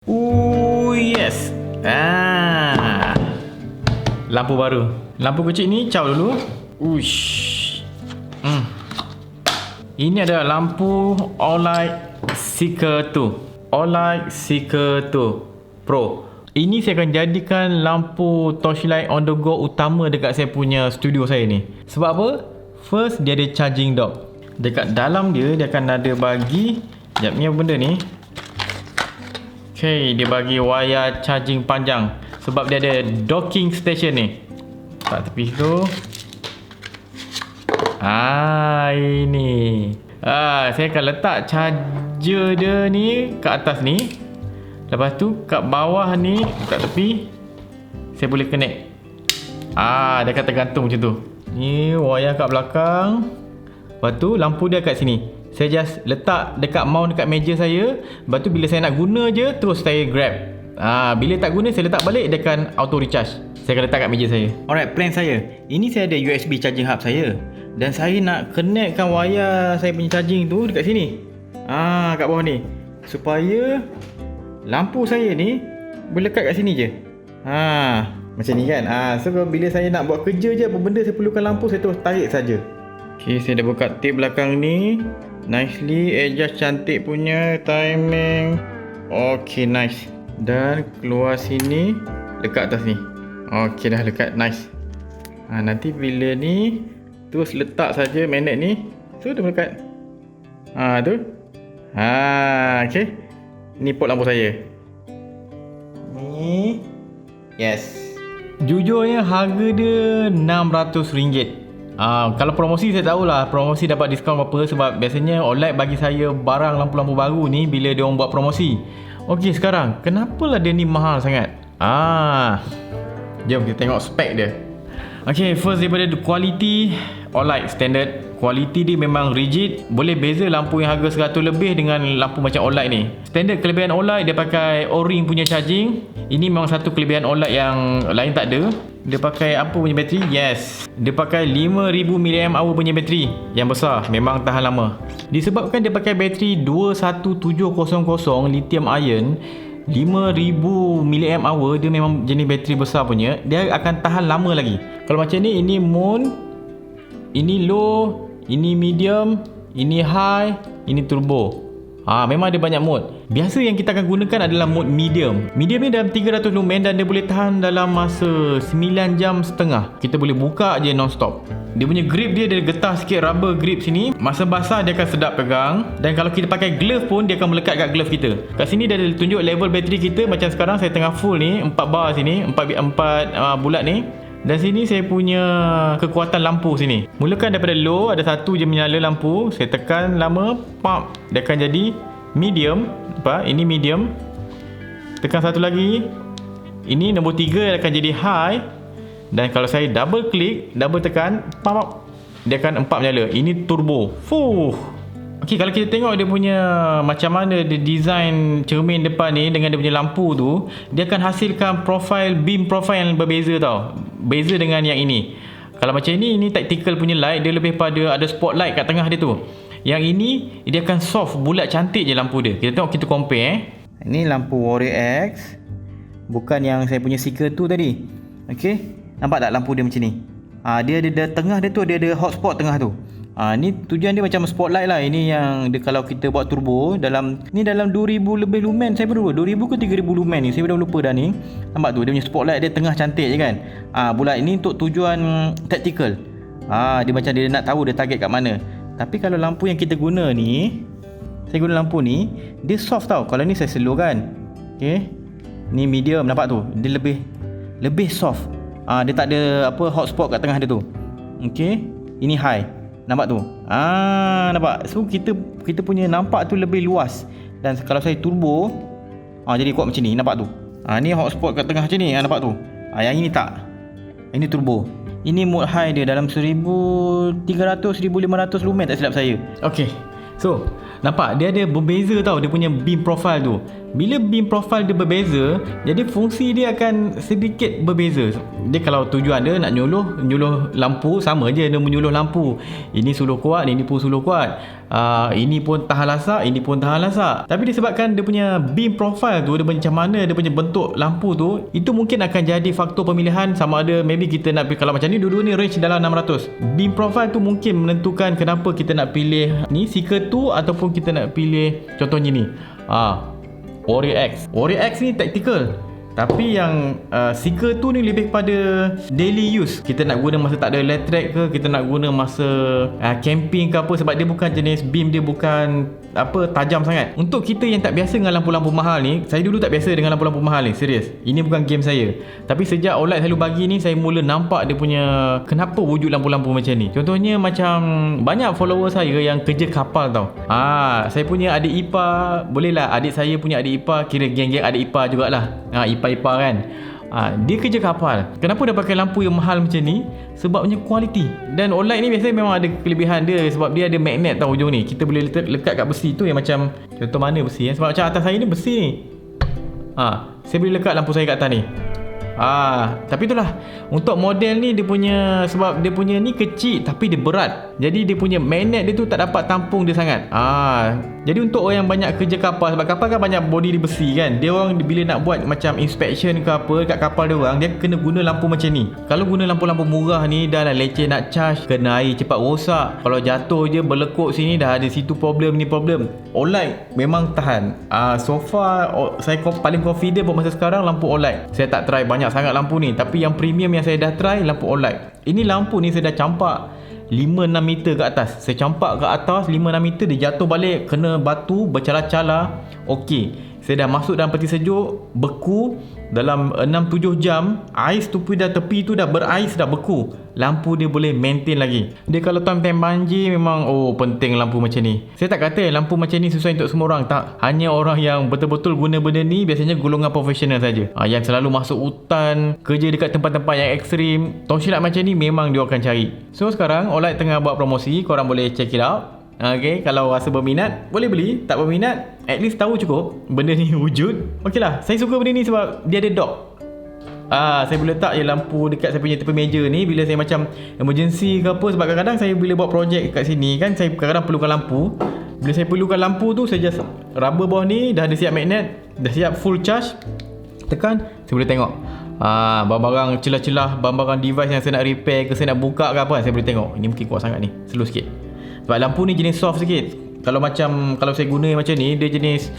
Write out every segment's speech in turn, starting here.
Yes. Lampu baru. Lampu kecil ni caw dulu. Uish. Ini adalah lampu Olight Seeker II. Olight Seeker II Pro. Ini saya akan jadikan lampu torchlight on the go utama dekat saya punya studio saya ni. Sebab apa? First, dia ada charging dock. Dekat dalam dia akan ada bagi, sekejap, ni apa benda ni? Okay, dia bagi wayar charging panjang. Sebab dia ada docking station ni. Tak tepi situ. Ini. Saya akan letak charger dia ni kat atas ni. Lepas tu kat bawah ni, kat tepi, saya boleh connect. Dia akan tergantung macam tu. Ni wayar kat belakang. Lepas tu lampu dia kat sini. Saya just letak dekat mount dekat meja saya. Lepas tu bila saya nak guna je, terus saya grab. Bila tak guna, saya letak balik, dia akan auto recharge. Saya akan letak kat meja saya. Alright, plan saya. Ini saya ada USB charging hub saya. Dan saya nak connectkan wayar saya punya charging tu dekat sini. Kat bawah ni. Supaya lampu saya ni boleh lekat kat sini je. Macam ni kan. So bila saya nak buat kerja je, apa benda saya perlukan lampu, saya terus tarik saja. Okay, saya dah buka tape belakang ni. Nicely adjust cantik punya timing. Okay, nice. Dan keluar sini, lekat atas ni. Okay, dah lekat, nice. Nanti bila ni terus letak saja magnet ni, so dia melekat. Tu. Okay. Ni pot lampu saya. Ni. Yes. Jujurnya harga dia RM600. Kalau promosi saya tahulah promosi dapat diskaun berapa, sebab biasanya Olight bagi saya barang lampu-lampu baru ni bila dia orang buat promosi. Okey, sekarang kenapalah dia ni mahal sangat? Jom kita tengok spek dia. Okey, first daripada quality, Olight standard. Quality dia memang rigid. Boleh beza lampu yang harga 100 lebih dengan lampu macam Olight ni. Standard kelebihan Olight, dia pakai O-ring punya charging. Ini memang satu kelebihan Olight yang lain tak ada. Dia pakai apa punya bateri? Yes, dia pakai 5000 mAh punya bateri yang besar. Memang tahan lama. Disebabkan dia pakai bateri 21700 lithium ion, 5000 mAh, dia memang jenis bateri besar punya. Dia akan tahan lama lagi. Kalau macam ni, ini moon, ini low, ini medium, ini high, ini turbo. Memang ada banyak mode. Biasa yang kita akan gunakan adalah mode medium. Medium ni dalam 300 lumen dan dia boleh tahan dalam masa 9 jam setengah. Kita boleh buka je non-stop. Dia punya grip dia ada getah sikit, rubber grip sini. Masa basah dia akan sedap pegang. Dan kalau kita pakai glove pun, dia akan melekat kat glove kita. Kat sini dia ada tunjuk level bateri kita. Macam sekarang saya tengah full ni, 4 bar sini, 4 bulat ni. Dan sini saya punya kekuatan lampu sini. Mulakan daripada low, ada satu je menyala lampu. Saya tekan lama, pop, dia akan jadi medium. Ini medium. Tekan satu lagi, ini nombor 3 akan jadi high. Dan kalau saya double klik, double tekan, pop, dia akan 4 menyala. Ini turbo. Okey, kalau kita tengok dia punya macam mana dia design cermin depan ni dengan dia punya lampu tu, dia akan hasilkan beam profile yang berbeza tau. Beza dengan yang ini. Kalau macam ini tactical punya light, dia lebih pada ada spotlight kat tengah dia tu. Yang ini dia akan soft, bulat, cantik je lampu dia. Kita tengok, kita compare. Ini lampu Warrior X, bukan yang saya punya Seeker tu tadi. Okey, nampak tak lampu dia macam ni? Dia ada tengah dia tu, dia ada hotspot tengah tu. Ni tujuan dia macam spotlight lah. Ini yang dia, kalau kita buat turbo dalam 2000 lebih lumen. Saya baru 2000 ke 3000 lumen ni, saya dah lupa dah ni. Nampak tu, dia punya spotlight dia tengah cantik je kan. Bulat. Ini untuk tujuan tactical. Dia macam dia nak tahu dia target kat mana. Tapi kalau lampu yang kita guna ni, saya guna lampu ni, dia soft tau. Kalau ni saya slow kan. Okay, ni medium, nampak tu, dia lebih soft. Dia tak ada hotspot kat tengah dia tu. Okay, ini high, nampak tu. Nampak. So kita punya nampak tu lebih luas. Dan kalau saya turbo, jadi kuat macam ni, nampak tu. Ni hotspot kat tengah macam ni, nampak tu. Yang ini tak. Ini turbo. Ini mode high dia dalam 1300 1500 lumen tak silap saya. Okay, so nampak dia ada berbeza tau dia punya beam profile tu. Bila beam profile dia berbeza, jadi fungsi dia akan sedikit berbeza. Dia kalau tujuan dia nak nyuluh lampu, sama je dia menyuluh lampu. Ini suluh kuat, ini pun suluh kuat. Ini pun tahan lasak, ini pun tahan lasak. Tapi disebabkan dia punya beam profile tu, dia macam mana dia punya bentuk lampu tu, itu mungkin akan jadi faktor pemilihan. Sama ada maybe kita nak, kalau macam ni dua-dua ni range dalam 600. Beam profile tu mungkin menentukan kenapa kita nak pilih ni Seeker tu ataupun kita nak pilih contohnya ni Warrior X ni tactical, tapi yang Seeker tu ni lebih kepada daily use. Kita nak guna masa tak ada elektrik ke, kita nak guna masa camping ke apa, sebab dia bukan jenis beam, dia bukan tajam sangat. Untuk kita yang tak biasa dengan lampu-lampu mahal ni, saya dulu tak biasa dengan lampu-lampu mahal ni, serius. Ini bukan game saya. Tapi sejak Olight selalu bagi ni, saya mula nampak dia punya kenapa wujud lampu-lampu macam ni. Contohnya macam banyak follower saya yang kerja kapal tau. Saya punya adik ipar, boleh lah adik saya punya adik ipar, kira geng-geng adik ipar jugalah. Ipar-ipar kan. Dia kerja kapal. Kenapa dia pakai lampu yang mahal macam ni? Sebabnya kualiti. Dan Olight ni biasanya memang ada kelebihan dia, sebab dia ada magnet tau hujung ni. Kita boleh lekat kat besi tu, yang macam contoh mana besi sebab macam atas saya ni besi ni. Saya boleh lekat lampu saya kat atas ni. Tapi itulah, untuk model ni dia punya, sebab dia punya ni kecil tapi dia berat, jadi dia punya magnet dia tu tak dapat tampung dia sangat. Jadi untuk orang yang banyak kerja kapal, sebab kapal kan banyak body dia besi kan, dia orang bila nak buat macam inspection ke apa kat kapal dia orang, dia kena guna lampu macam ni. Kalau guna lampu-lampu murah ni, dah lah leceh nak charge, kena air cepat rosak, kalau jatuh je berlekuk sini, dah ada situ problem ni problem. Olight memang tahan. So far saya paling confident buat masa sekarang lampu Olight. Saya tak try banyak sangat lampu ni, tapi yang premium yang saya dah try lampu Olight. Ini lampu ni saya dah campak 5-6 meter ke atas. Saya campak ke atas 5-6 meter, dia jatuh balik kena batu bercala-cala. Okey, saya dah masuk dalam peti sejuk, beku dalam 6-7 jam. Ais tu pun dah, tepi tu dah berais, dah beku. Lampu dia boleh maintain lagi. Dia kalau time-time banjir memang penting lampu macam ni. Saya tak kata lampu macam ni sesuai untuk semua orang, tak. Hanya orang yang betul-betul guna benda ni, biasanya golongan profesional saja. Yang selalu masuk hutan, kerja dekat tempat-tempat yang ekstrim, Torchlight macam ni memang dia akan cari. So sekarang Olight tengah buat promosi, korang boleh check it out. Okay, kalau rasa berminat boleh beli, tak berminat at least tahu cukup benda ni wujud. Okey lah, saya suka benda ni sebab dia ada dock. Saya boleh letak je lampu dekat saya punya tepi meja ni bila saya macam emergency ke apa, sebab kadang-kadang saya bila buat projek kat sini kan, saya kadang-kadang perlukan lampu. Bila saya perlukan lampu tu, saya just rubber bawah ni, dah ada siap magnet, dah siap full charge, tekan, saya boleh tengok barang-barang celah-celah, barang-barang device yang saya nak repair ke, saya nak buka ke apa, saya boleh tengok. Ini mungkin kuat sangat ni, slow sikit. Sebab lampu ni jenis soft sikit. Kalau saya guna macam ni, dia jenis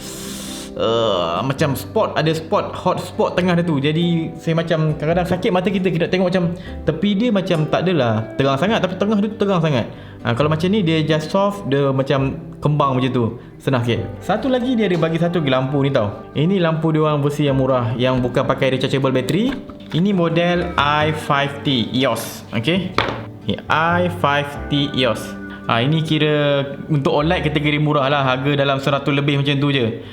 macam spot, ada spot, hot spot tengah dia tu. Jadi saya macam kadang-kadang sakit mata kita nak tengok macam tepi dia macam tak adalah terang sangat, tapi tengah dia terang sangat. Kalau macam ni dia just soft, dia macam kembang macam tu, senang sikit. Satu lagi dia ada bagi satu lagi lampu ni tau. Ini lampu dia orang versi yang murah, yang bukan pakai rechargeable battery. Ini model i5T EOS. Okay, i5T EOS. Ini kira untuk Olight kategori murah lah, harga dalam 100 lebih macam tu je.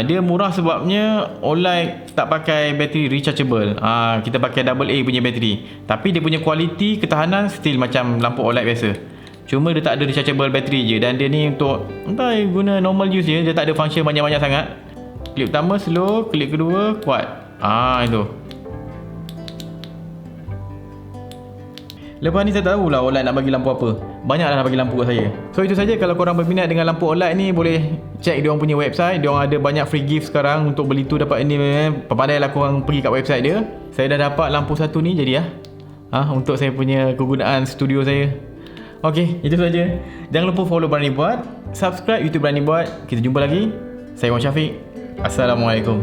Dia murah sebabnya Olight tak pakai bateri rechargeable. Kita pakai AA punya bateri, tapi dia punya kualiti ketahanan still macam lampu Olight biasa. Cuma dia tak ada rechargeable bateri je, dan dia ni untuk guna normal use je. Dia tak ada function banyak-banyak sangat. Klik pertama slow, klik kedua kuat. Itu. Lepas ni saya tak tahulah Olight nak bagi lampu apa. Banyaklah nak bagi lampu kat saya. So itu saja. Kalau korang berminat dengan lampu Olight ni, boleh check dia orang punya website. Dia orang ada banyak free gift sekarang. Untuk beli tu dapat ini, pandailah korang pergi kat website dia. Saya dah dapat lampu satu ni jadi untuk saya punya kegunaan studio saya. Okey, itu saja. Jangan lupa follow Berani Buat, subscribe YouTube Berani Buat. Kita jumpa lagi. Saya Wan Syafiq. Assalamualaikum.